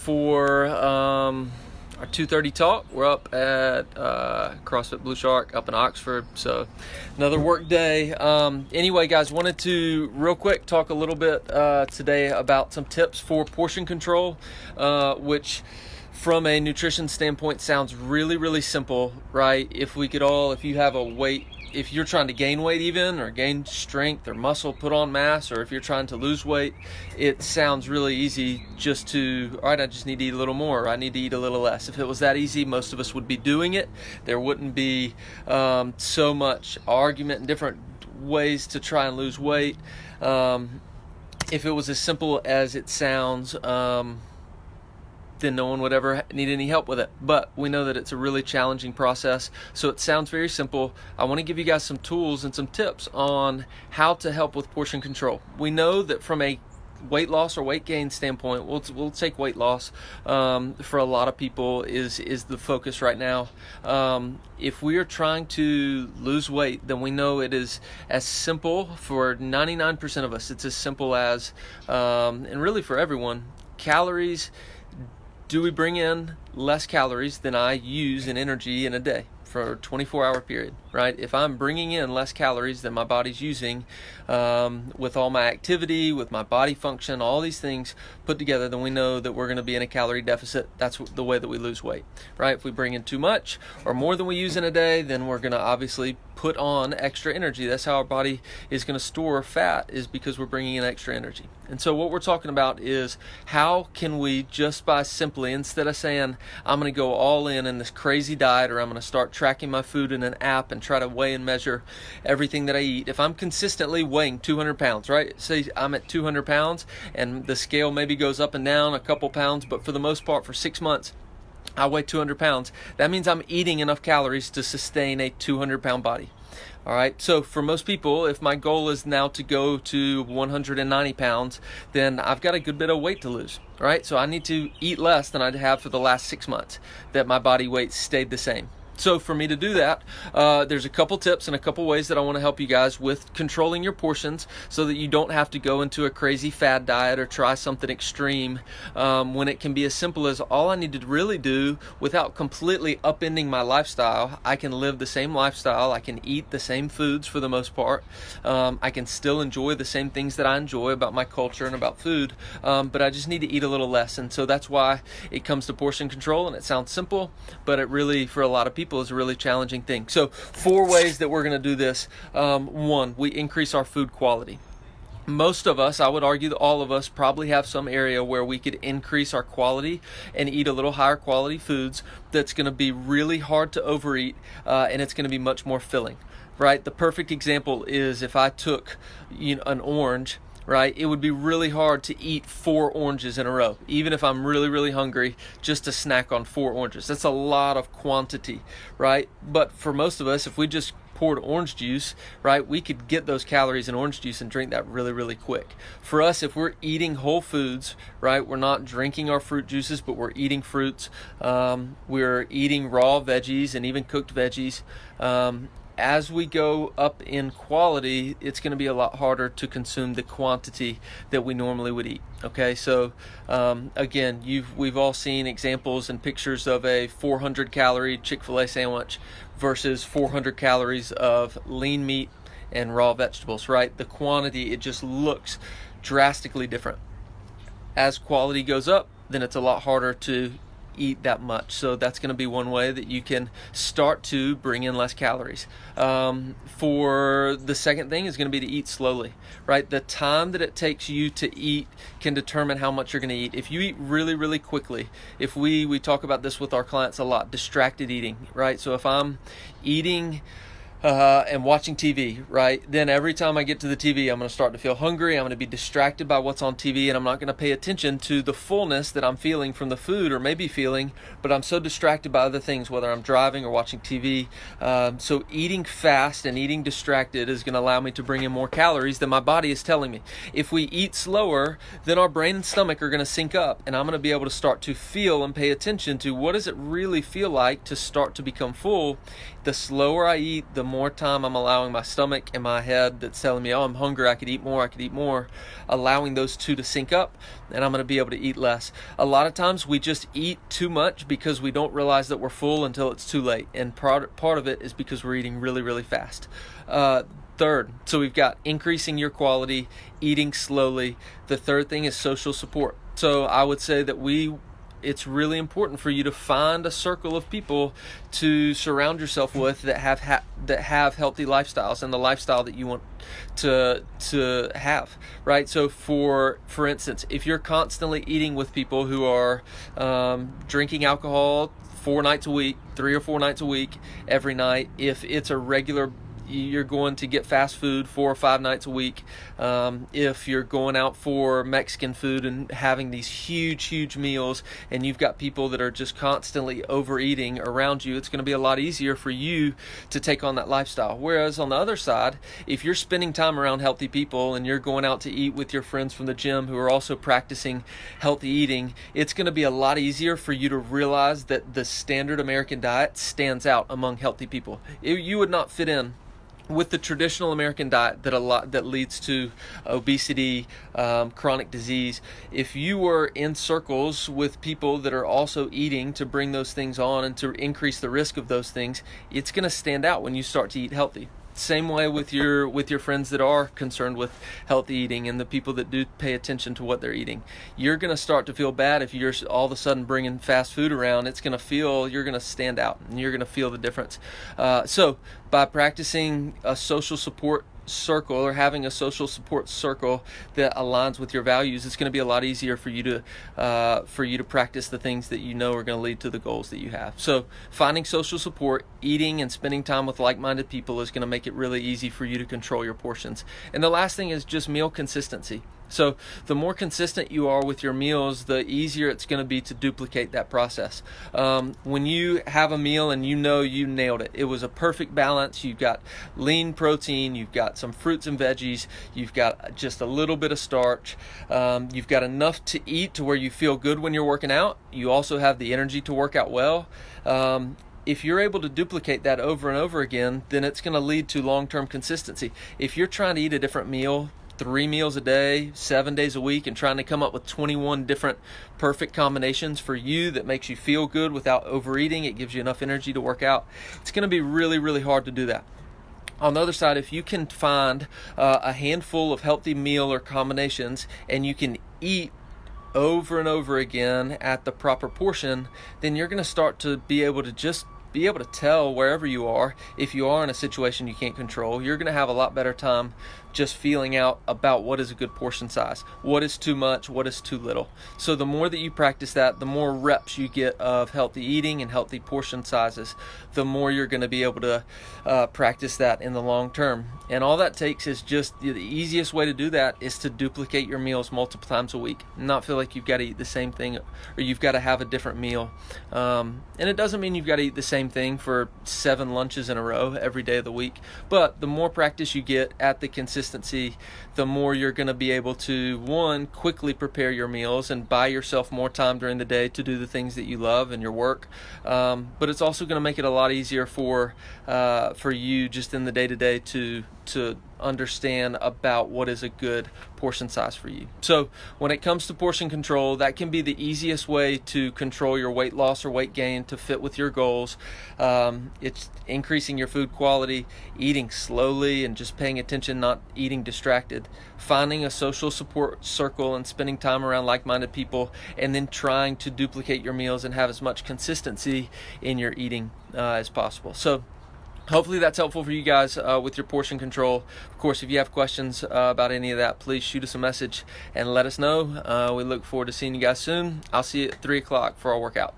for our 2:30 talk. We're up at CrossFit Blue Shark up in Oxford, so another work day. Anyway, guys, wanted to real quick talk a little bit today about some tips for portion control, which from a nutrition standpoint sounds really, really simple, right? If you have a weight, if you're trying to gain weight even, or gain strength or muscle, put on mass, or if you're trying to lose weight, it sounds really easy just to, all right, I just need to eat a little more, or I need to eat a little less. If it was that easy, most of us would be doing it. There wouldn't be so much argument and different ways to try and lose weight. If it was as simple as it sounds, then no one would ever need any help with it. But we know that it's a really challenging process, so it sounds very simple. I want to give you guys some tools and some tips on how to help with portion control. We know that from a weight loss or weight gain standpoint, we'll take weight loss for a lot of people is the focus right now. If we are trying to lose weight, then we know it is as simple for 99% of us. It's as simple as, and really for everyone, calories. Do we bring in less calories than I use in energy in a day for a 24-hour period, right? If I'm bringing in less calories than my body's using with all my activity, with my body function, all these things put together, then we know that we're going to be in a calorie deficit. That's the way that we lose weight, right? If we bring in too much or more than we use in a day, then we're going to obviously put on extra energy. That's how our body is going to store fat, is because we're bringing in extra energy. And so what we're talking about is how can we, just by simply, instead of saying I'm going to go all in this crazy diet, or I'm going to start tracking my food in an app and try to weigh and measure everything that I eat. If I'm consistently weighing 200 pounds, right? Say I'm at 200 pounds and the scale maybe goes up and down a couple pounds, but for the most part, for 6 months, I weigh 200 pounds. That means I'm eating enough calories to sustain a 200-pound body. All right, so for most people, if my goal is now to go to 190 pounds, then I've got a good bit of weight to lose, right? So I need to eat less than I have for the last 6 months, that my body weight stayed the same. So for me to do that, there's a couple tips and a couple ways that I want to help you guys with controlling your portions so that you don't have to go into a crazy fad diet or try something extreme, when it can be as simple as all I need to really do without completely upending my lifestyle. I can live the same lifestyle. I can eat the same foods for the most part. I can still enjoy the same things that I enjoy about my culture and about food, but I just need to eat a little less. And so that's why it comes to portion control, and it sounds simple, but it really, for a lot of people, is a really challenging thing. So 4 ways that we're going to do this. 1, we increase our food quality. Most of us, I would argue that all of us, probably have some area where we could increase our quality and eat a little higher quality foods that's going to be really hard to overeat, and it's going to be much more filling, right? The perfect example is if I took an orange, right? It would be really hard to eat 4 oranges in a row, even if I'm really, really hungry, just to snack on 4 oranges. That's a lot of quantity, right? But for most of us, if we just poured orange juice, right, we could get those calories in orange juice and drink that really, really quick. For us, if we're eating whole foods, right, we're not drinking our fruit juices, but we're eating fruits, we're eating raw veggies and even cooked veggies, as we go up in quality, it's going to be a lot harder to consume the quantity that we normally would eat. Okay, so again, we've all seen examples and pictures of a 400 calorie Chick-fil-A sandwich versus 400 calories of lean meat and raw vegetables, right? The quantity, it just looks drastically different. As quality goes up, then it's a lot harder to eat that much. So that's going to be one way that you can start to bring in less calories. For the second thing is going to be to eat slowly, right? The time that it takes you to eat can determine how much you're going to eat. If you eat really, really quickly, if we talk about this with our clients a lot, distracted eating, right? So if I'm eating and watching TV, right? Then every time I get to the TV, I'm going to start to feel hungry. I'm going to be distracted by what's on TV, and I'm not going to pay attention to the fullness that I'm feeling from the food, or maybe feeling, but I'm so distracted by other things, whether I'm driving or watching TV. So eating fast and eating distracted is going to allow me to bring in more calories than my body is telling me. If we eat slower, then our brain and stomach are going to sync up, and I'm going to be able to start to feel and pay attention to what does it really feel like to start to become full. The slower I eat, the more time I'm allowing my stomach and my head that's telling me, oh, I'm hungry, I could eat more, allowing those two to sync up, and I'm going to be able to eat less. A lot of times we just eat too much because we don't realize that we're full until it's too late, and part of it is because we're eating really, really fast. Third, so we've got increasing your quality, eating slowly. The third thing is social support. So I would say that it's really important for you to find a circle of people to surround yourself with that have healthy lifestyles and the lifestyle that you want to have, right? So for instance, if you're constantly eating with people who are drinking alcohol 4 nights a week, 3 or 4 nights a week, every night, if it's a regular, you're going to get fast food 4 or 5 nights a week, if you're going out for Mexican food and having these huge meals, and you've got people that are just constantly overeating around you, it's going to be a lot easier for you to take on that lifestyle. Whereas on the other side, if you're spending time around healthy people and you're going out to eat with your friends from the gym who are also practicing healthy eating, it's going to be a lot easier for you to realize that the standard American diet stands out among healthy people. You would not fit in with the traditional American diet that leads to obesity, chronic disease. If you were in circles with people that are also eating to bring those things on and to increase the risk of those things, it's going to stand out when you start to eat healthy. Same way with your friends that are concerned with healthy eating and the people that do pay attention to what they're eating. You're going to start to feel bad if you're all of a sudden bringing fast food around. You're going to stand out and you're going to feel the difference. So by practicing a social support circle or having a social support circle that aligns with your values, it's going to be a lot easier for you to practice the things that you know are going to lead to the goals that you have. So finding social support, eating and spending time with like-minded people is going to make it really easy for you to control your portions. And the last thing is just meal consistency. So the more consistent you are with your meals, the easier it's going to be to duplicate that process. When you have a meal and you know you nailed it, it was a perfect balance. You've got lean protein, you've got some fruits and veggies, you've got just a little bit of starch, you've got enough to eat to where you feel good when you're working out. You also have the energy to work out well. If you're able to duplicate that over and over again, then it's going to lead to long-term consistency. If you're trying to eat a different meal 3 meals a day, 7 days a week, and trying to come up with 21 different perfect combinations for you that makes you feel good without overeating, it gives you enough energy to work out, it's going to be really, really hard to do that. On the other side, if you can find a handful of healthy meal or combinations and you can eat over and over again at the proper portion, then you're going to start to be able to tell wherever you are, if you are in a situation you can't control, you're going to have a lot better time just feeling out about what is a good portion size, what is too much, what is too little. So the more that you practice that, the more reps you get of healthy eating and healthy portion sizes, the more you're going to be able to practice that in the long term. And all that takes is just the easiest way to do that is to duplicate your meals multiple times a week, not feel like you've got to eat the same thing or you've got to have a different meal. And it doesn't mean you've got to eat the same thing for 7 lunches in a row every day of the week, but the more practice you get at the consistency, the more you're going to be able to, one, quickly prepare your meals and buy yourself more time during the day to do the things that you love and your work. But it's also going to make it a lot easier for you just in the day-to-day to understand about what is a good portion size for you. So when it comes to portion control, that can be the easiest way to control your weight loss or weight gain to fit with your goals. It's increasing your food quality, eating slowly and just paying attention, not eating distracted, finding a social support circle and spending time around like-minded people, and then trying to duplicate your meals and have as much consistency in your eating as possible. So hopefully that's helpful for you guys with your portion control. Of course, if you have questions about any of that, please shoot us a message and let us know. We look forward to seeing you guys soon. I'll see you at 3 o'clock for our workout.